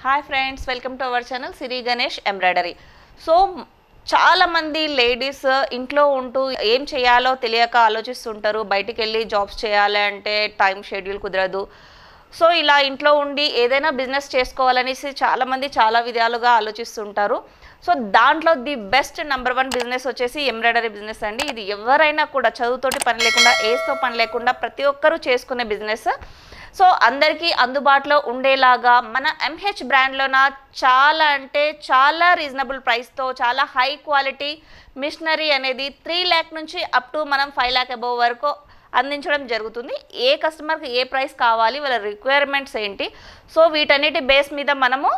Hi friends, welcome to our channel Siri Ganesh embroidery. So చాలామంది ladies ఇంట్లో ఉంటూ ఏం చేయాలో తెలియక ఆలోచిస్తుంటారు. బయటికి వెళ్ళి జాబ్స్ చేయాలి అంటే టైం షెడ్యూల్ కుదరదు. సో ఇలా ఇంట్లో ఉండి ఏదైనా బిజినెస్ చేసుకోవాలనేసి చాలామంది చాలా విధాలుగా ఆలోచిస్తుంటారు. సో దాంట్లో ది బెస్ట్ నెంబర్ 1 బిజినెస్ వచ్చేసి ఎంబ్రాయిడరీ బిజినెస్ అండి. ఇది ఎవరైనా కూడా చదువుతోటి పని లేకుండా, ఏజ్తో పని లేకుండా ప్రతి ఒక్కరూ చేసుకునే బిజినెస్. సో అందరికీ అందుబాటులో ఉండేలాగా మన ఎంహెచ్ బ్రాండ్లోన చాలా అంటే చాలా రీజనబుల్ ప్రైస్తో చాలా హై క్వాలిటీ మిషనరీ అనేది 3 lakh నుంచి అప్ టు మనం 5 lakh అబోవ్ వరకు అందించడం జరుగుతుంది. ఏ కస్టమర్కి ఏ ప్రైస్ కావాలి, వాళ్ళ రిక్వైర్మెంట్స్ ఏంటి, సో వీటన్నిటి బేస్ మీద మనము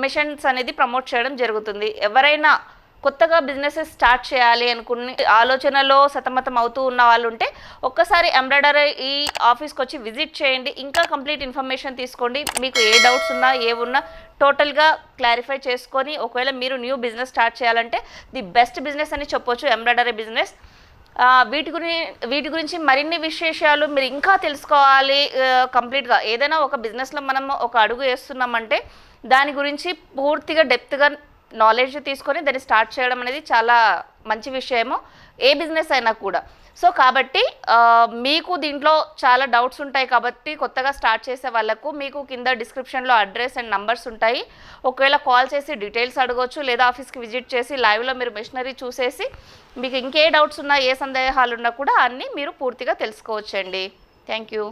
మిషన్స్ అనేది ప్రమోట్ చేయడం జరుగుతుంది. ఎవరైనా కొత్తగా బిజినెసెస్ స్టార్ట్ చేయాలి అనుకుని ఆలోచనలో సతమతం అవుతూ ఉన్న వాళ్ళు ఉంటే ఒక్కసారి ఎంబ్రాయిడరీ ఈ ఆఫీస్కి వచ్చి విజిట్ చేయండి. ఇంకా కంప్లీట్ ఇన్ఫర్మేషన్ తీసుకోండి. మీకు ఏ డౌట్స్ ఉన్నా ఏమున్నా టోటల్గా క్లారిఫై చేసుకొని ఒకవేళ మీరు న్యూ బిజినెస్ స్టార్ట్ చేయాలంటే ది బెస్ట్ బిజినెస్ అని చెప్పొచ్చు ఎంబ్రాయిడరీ బిజినెస్. వీటి గురించి మరిన్ని విశేషాలు మీరు ఇంకా తెలుసుకోవాలి. కంప్లీట్గా ఏదైనా ఒక బిజినెస్లో మనం ఒక అడుగు వేస్తున్నామంటే దాని గురించి పూర్తిగా డెప్త్గా నాలెడ్జ్ తీసుకొని దాన్ని స్టార్ట్ చేయడం అనేది చాలా మంచి విషయము, ఏ బిజినెస్ అయినా కూడా. సో కాబట్టి మీకు దీంట్లో చాలా డౌట్స్ ఉంటాయి కాబట్టి కొత్తగా స్టార్ట్ చేసే వాళ్ళకు మీకు కింద డిస్క్రిప్షన్లో అడ్రస్ అండ్ నంబర్స్ ఉంటాయి. ఒకవేళ కాల్ చేసి డీటెయిల్స్ అడగవచ్చు, లేదా ఆఫీస్కి విజిట్ చేసి లైవ్లో మీరు మెషినరీ చూసేసి మీకు ఇంకే డౌట్స్ ఉన్నా, ఏ సందేహాలు ఉన్నా కూడా అన్నీ మీరు పూర్తిగా తెలుసుకోవచ్చండి. Thank you.